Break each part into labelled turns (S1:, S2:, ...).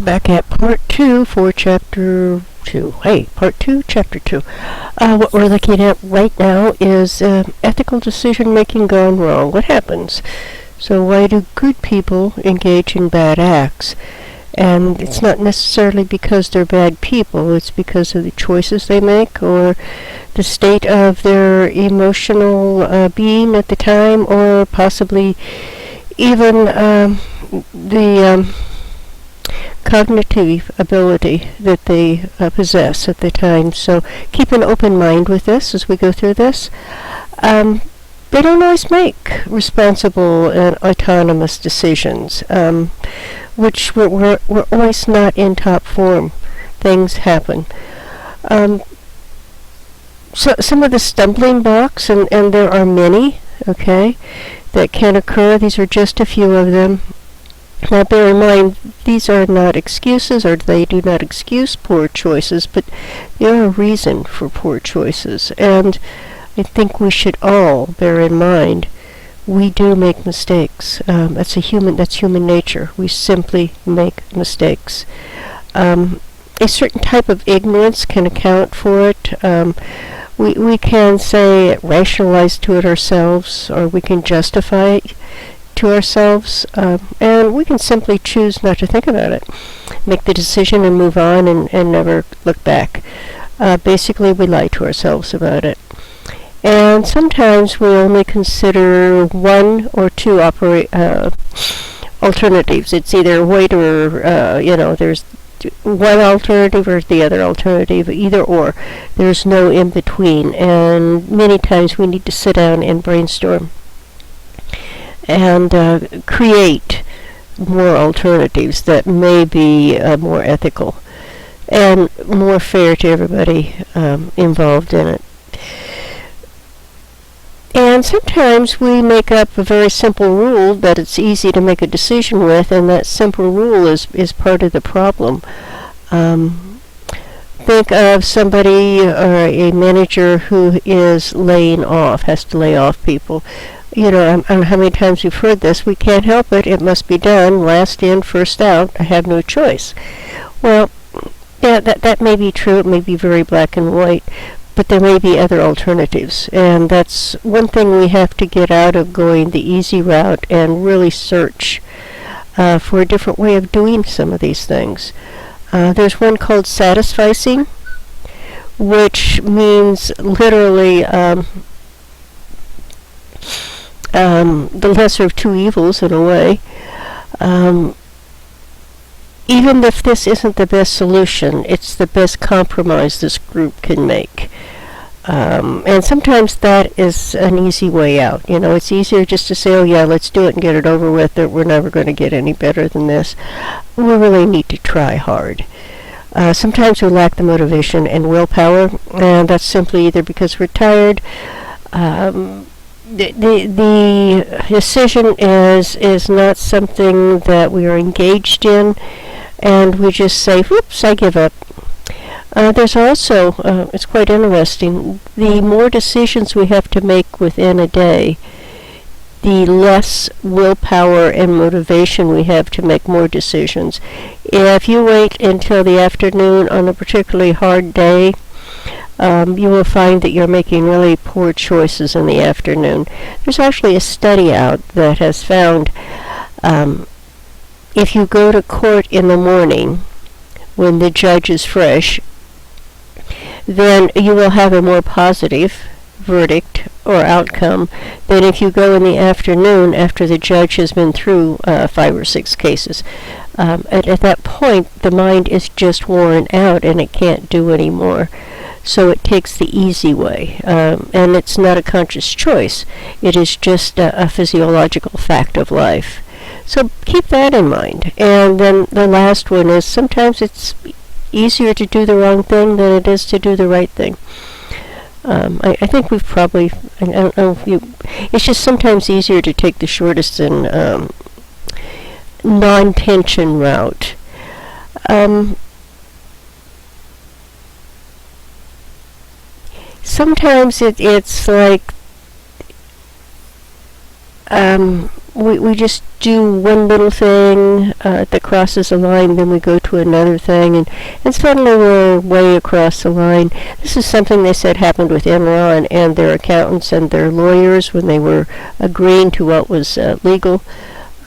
S1: back at part 2 for chapter 2. Hey, part 2, chapter 2. What we're looking at right now is ethical decision making gone wrong. What happens? So why do good people engage in bad acts? And it's not necessarily because they're bad people, it's because of the choices they make or the state of their emotional being at the time, or possibly even the cognitive ability that they possess at the time. So keep an open mind with this as we go through this. They don't always make responsible and autonomous decisions, which we're always not in top form. Things happen. So some of the stumbling blocks, and there are many, okay, that can occur. These are just a few of them. Now bear in mind, these are not excuses, or they do not excuse poor choices, but they are a reason for poor choices. And I think we should all bear in mind, we do make mistakes. That's human nature. We simply make mistakes. A certain type of ignorance can account for it. We can say, rationalize to it ourselves, or we can justify it to ourselves, and we can simply choose not to think about it. Make the decision and move on and never look back. Basically, we lie to ourselves about it. And sometimes we only consider one or two alternatives. It's either wait or, there's one alternative or the other alternative, either or. There's no in between. And many times we need to sit down and brainstorm and create more alternatives that may be more ethical and more fair to everybody involved in it. And sometimes we make up a very simple rule that it's easy to make a decision with, and that simple rule is part of the problem. Think of somebody or a manager who is laying off, has to lay off people. I don't know how many times you've heard this. We can't help it. It must be done. Last in, first out. I have no choice. Well, yeah, that may be true. It may be very black and white. But there may be other alternatives. And that's one thing we have to get out of going the easy route and really search for a different way of doing some of these things. There's one called satisficing, which means literally the lesser of two evils in a way. Even if this isn't the best solution, it's the best compromise this group can make. And sometimes that is an easy way out. It's easier just to say, oh yeah, let's do it and get it over with, that we're never going to get any better than this. We really need to try hard. Sometimes we lack the motivation and willpower, and that's simply either because we're tired, the decision is not something that we are engaged in, and we just say, whoops, I give up. There's also, it's quite interesting, the more decisions we have to make within a day, the less willpower and motivation we have to make more decisions. If you wait until the afternoon on a particularly hard day, you will find that you're making really poor choices in the afternoon. There's actually a study out that has found if you go to court in the morning when the judge is fresh, then you will have a more positive verdict or outcome than if you go in the afternoon after the judge has been through 5 or 6 cases. At that point, the mind is just worn out and it can't do anymore. So it takes the easy way, and it's not a conscious choice. It is just a physiological fact of life. So keep that in mind. And then the last one is sometimes it's easier to do the wrong thing than it is to do the right thing. I think we've probably, I don't know if it's just sometimes easier to take the shortest and non-tension route. Sometimes it's like we just do one little thing that crosses a line, then we go to another thing, and suddenly we're way across the line. This is something they said happened with Enron and their accountants and their lawyers when they were agreeing to what was legal.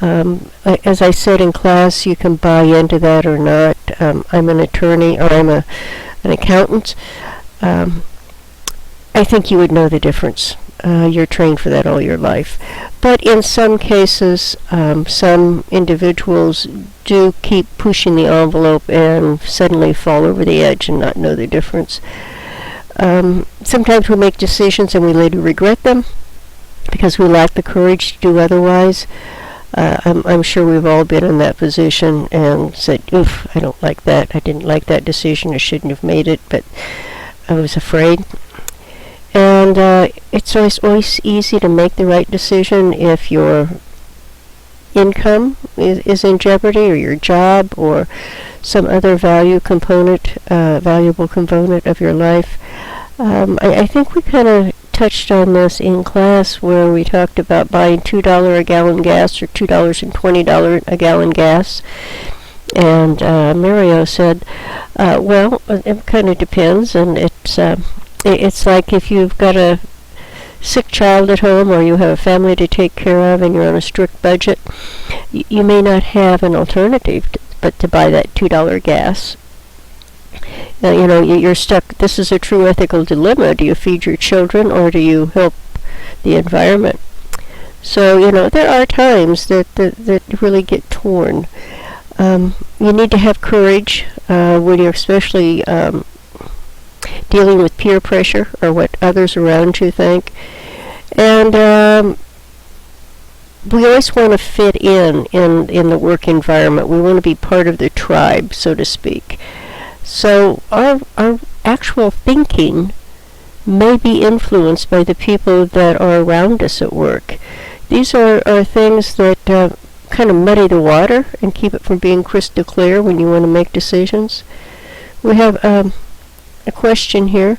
S1: As I said in class, you can buy into that or not. I'm an attorney, or I'm an accountant. I think you would know the difference. You're trained for that all your life. But in some cases, some individuals do keep pushing the envelope and suddenly fall over the edge and not know the difference. Sometimes we make decisions and we later regret them because we lack the courage to do otherwise. I'm sure we've all been in that position and said, oof, I don't like that. I didn't like that decision. I shouldn't have made it, but I was afraid. And it's always easy to make the right decision if your income is in jeopardy, or your job, or some other valuable component of your life. I think we kind of touched on this in class where we talked about buying $2 a gallon gas or $2.20 a gallon gas. And Mario said, well, it kind of depends, and it's like if you've got a sick child at home or you have a family to take care of and you're on a strict budget, you may not have an alternative but to buy that $2 gas. You're stuck. This is a true ethical dilemma. Do you feed your children or do you help the environment? So, there are times that really get torn. You need to have courage when you're especially dealing with peer pressure or what others around you think. And we always want to fit in the work environment. We want to be part of the tribe, so to speak. So our actual thinking may be influenced by the people that are around us at work. These are things that kind of muddy the water and keep it from being crystal clear when you want to make decisions. We have a question here.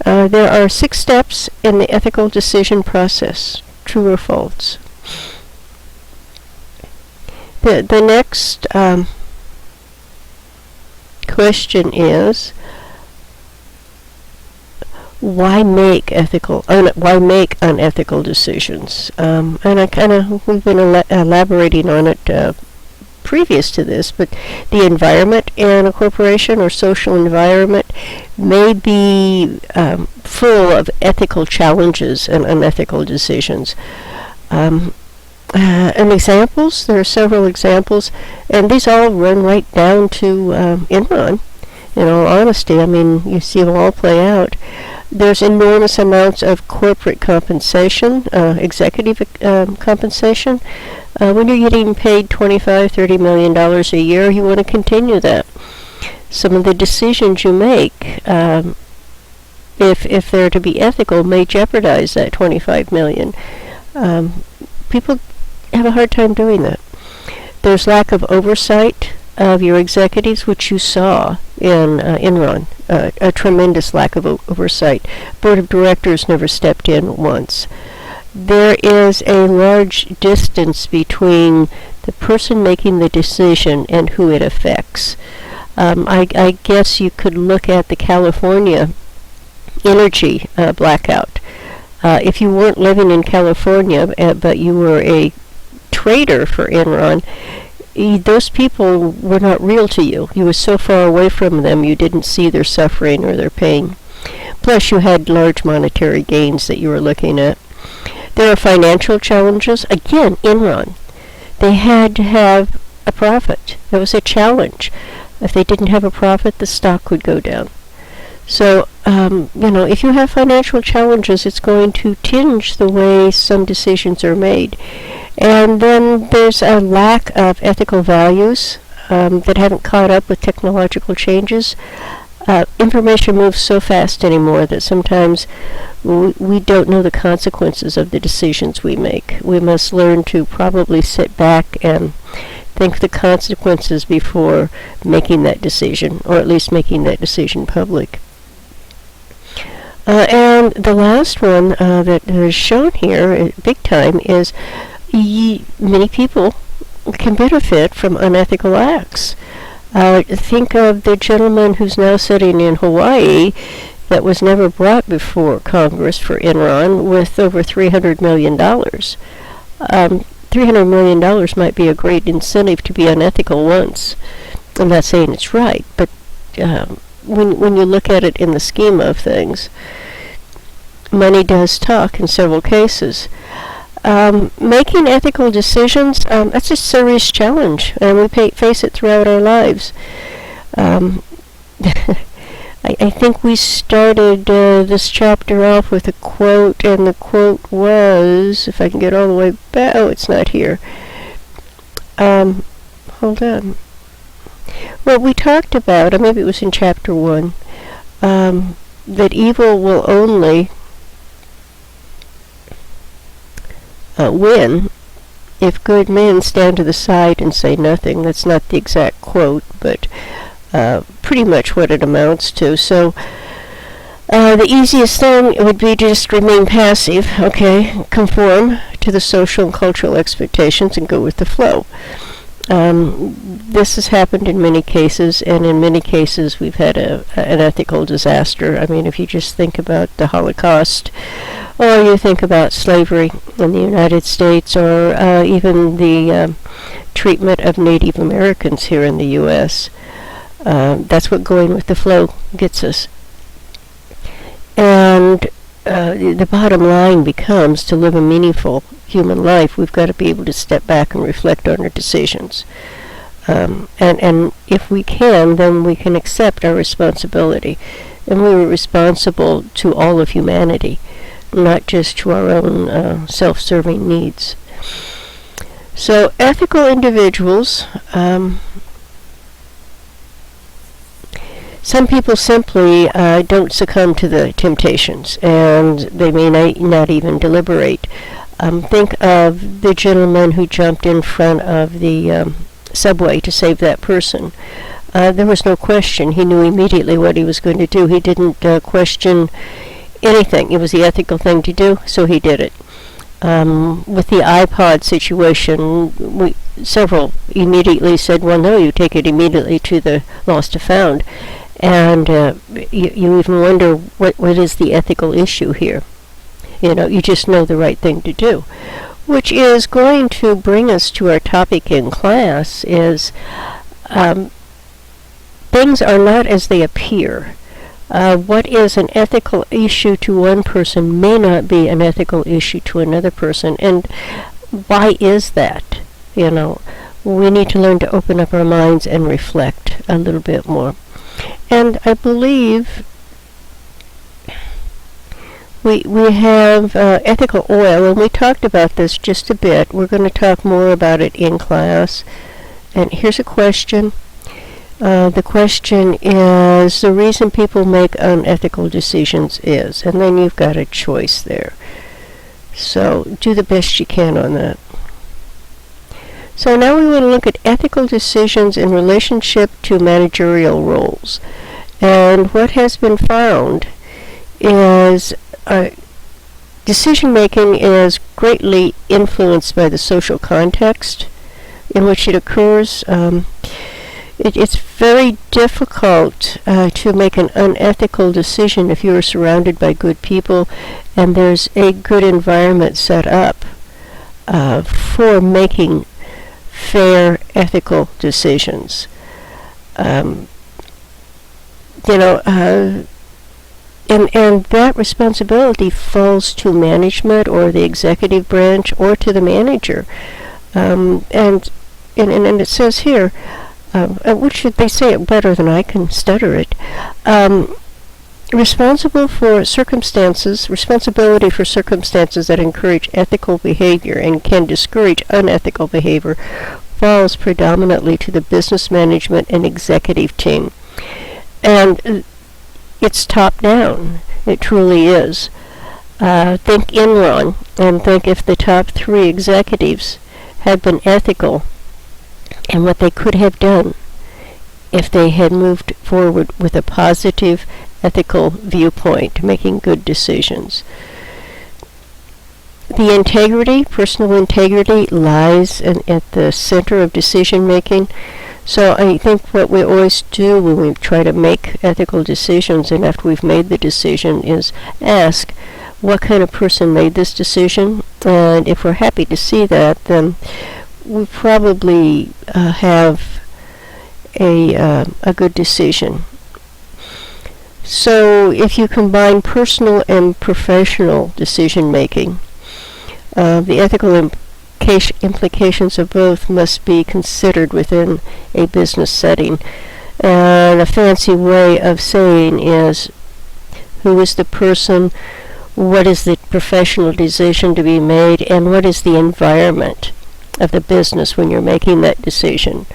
S1: There are 6 steps in the ethical decision process. True or false? The next question is, why make unethical decisions? And we've been elaborating on it previous to this, but the environment in a corporation or social environment may be full of ethical challenges and unethical decisions. And examples, there are several examples, and these all run right down to Enron. In all honesty, you see them all play out. There's enormous amounts of corporate compensation, executive compensation. When you're getting paid $25-30 million a year, you want to continue that. Some of the decisions you make, if they're to be ethical, may jeopardize that $25 million. People have a hard time doing that. There's lack of oversight of your executives, which you saw in Enron, a tremendous lack of oversight. Board of directors never stepped in once. There is a large distance between the person making the decision and who it affects. I guess you could look at the California energy blackout. If you weren't living in California, but you were a trader for Enron, those people were not real to you. You were so far away from them you didn't see their suffering or their pain. Plus you had large monetary gains that you were looking at. There are financial challenges. Again, Enron. They had to have a profit. That was a challenge. If they didn't have a profit, the stock would go down. So, if you have financial challenges, it's going to tinge the way some decisions are made. And then there's a lack of ethical values that haven't caught up with technological changes. Information moves so fast anymore that sometimes we don't know the consequences of the decisions we make. We must learn to probably sit back and think the consequences before making that decision, or at least making that decision public. And the last one that is shown here, big time, is many people can benefit from unethical acts. Think of the gentleman who's now sitting in Hawaii that was never brought before Congress for Enron with over $300 million. $300 million might be a great incentive to be unethical once. I'm not saying it's right, but when you look at it in the scheme of things, money does talk in several cases. Making ethical decisions, that's a serious challenge, and we face it throughout our lives. I think we started this chapter off with a quote, and the quote was, if I can get all the way back, oh, it's not here. Hold on. Well, we talked about, or maybe it was in chapter 1, that evil will only win if good men stand to the side and say nothing. That's not the exact quote, but pretty much what it amounts to. So the easiest thing would be to just remain passive, okay, conform to the social and cultural expectations and go with the flow. This has happened in many cases, and in many cases we've had an ethical disaster. I mean, if you just think about the Holocaust, or you think about slavery in the United States, or even the treatment of Native Americans here in the U.S., that's what going with the flow gets us. And the bottom line becomes, to live a meaningful human life, we've got to be able to step back and reflect on our decisions. And if we can, then we can accept our responsibility. And we were responsible to all of humanity, not just to our own self-serving needs. So ethical individuals, some people simply don't succumb to the temptations, and they may not even deliberate. Think of the gentleman who jumped in front of the subway to save that person. There was no question. He knew immediately what he was going to do. He didn't question anything. It was the ethical thing to do, so he did it. With the iPod situation, several immediately said, well, no, you take it immediately to the lost to found. And you even wonder, what is the ethical issue here? You know, you just know the right thing to do. Which is going to bring us to our topic in class, is things are not as they appear. What is an ethical issue to one person may not be an ethical issue to another person. And why is that? You know, we need to learn to open up our minds and reflect a little bit more. And I believe we have ethical oil, and we talked about this just a bit. We're going to talk more about it in class. And here's a question. The question is, the reason people make unethical decisions is, and then you've got a choice there. So do the best you can on that. So now we want to look at ethical decisions in relationship to managerial roles. And what has been found is decision-making is greatly influenced by the social context in which it occurs. It's very difficult to make an unethical decision if you are surrounded by good people and there's a good environment set up for making fair, ethical decisions. And that responsibility falls to management or the executive branch or to the manager. And it says here, which should they say it better than I can stutter it? Responsibility for circumstances that encourage ethical behavior and can discourage unethical behavior falls predominantly to the business management and executive team. And it's top down. It truly is. Think Enron, and think if the top 3 executives had been ethical and what they could have done if they had moved forward with a positive ethical viewpoint, making good decisions. The integrity, personal integrity, lies at the center of decision making. So I think what we always do when we try to make ethical decisions, and after we've made the decision, is ask what kind of person made this decision. And if we're happy to see that, then we probably have a good decision. So if you combine personal and professional decision making, the ethical implications of both must be considered within a business setting. And a fancy way of saying is, who is the person, what is the professional decision to be made, and what is the environment of the business when you're making that decision.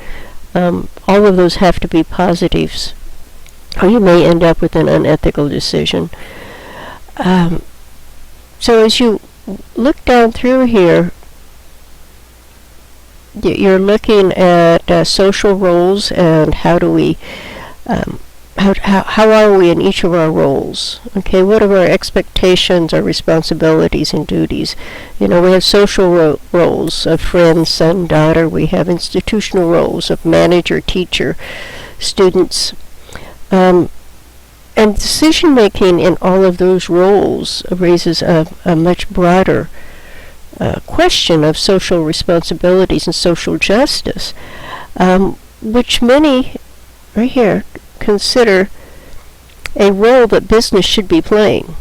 S1: All of those have to be positives, or you may end up with an unethical decision. So as you look down through here, you're looking at social roles and how do we, how are we in each of our roles? Okay, what are our expectations, our responsibilities and duties? We have social roles of friend, son, daughter. We have institutional roles of manager, teacher, students. And decision making in all of those roles raises a much broader question of social responsibilities and social justice, which many, right here, consider a role that business should be playing.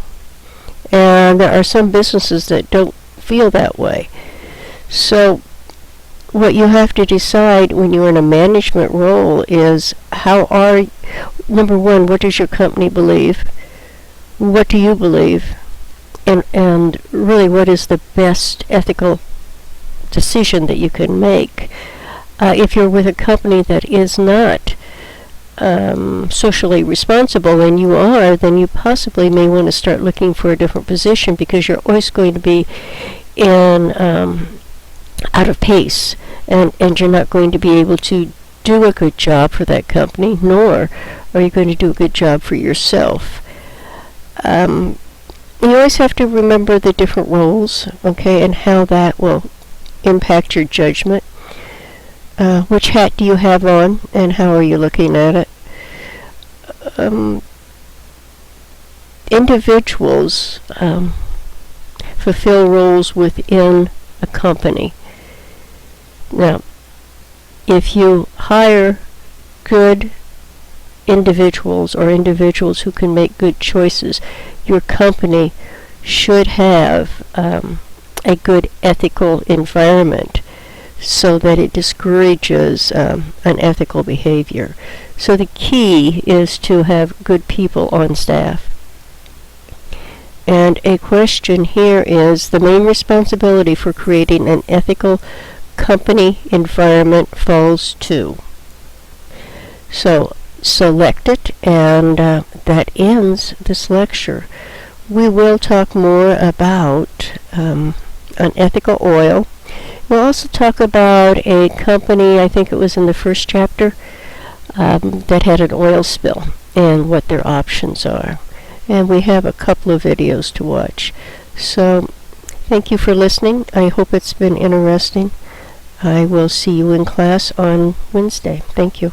S1: And there are some businesses that don't feel that way. So what you have to decide when you're in a management role is number one, what does your company believe? What do you believe? And really, what is the best ethical decision that you can make? If you're with a company that is not socially responsible, and you are, then you possibly may want to start looking for a different position, because you're always going to be in out of pace, and you're not going to be able to do a good job for that company, nor are you going to do a good job for yourself. You always have to remember the different roles, okay, and how that will impact your judgment. Which hat do you have on, and how are you looking at it? Individuals fulfill roles within a company. Now, if you hire good individuals, or individuals who can make good choices, your company should have a good ethical environment so that it discourages unethical behavior. So the key is to have good people on staff. And a question here is, the main responsibility for creating an ethical company environment falls to. So select it, and that ends this lecture. We will talk more about unethical oil. We'll also talk about a company, I think it was in the first chapter, that had an oil spill and what their options are. And we have a couple of videos to watch. So thank you for listening. I hope it's been interesting. I will see you in class on Wednesday. Thank you.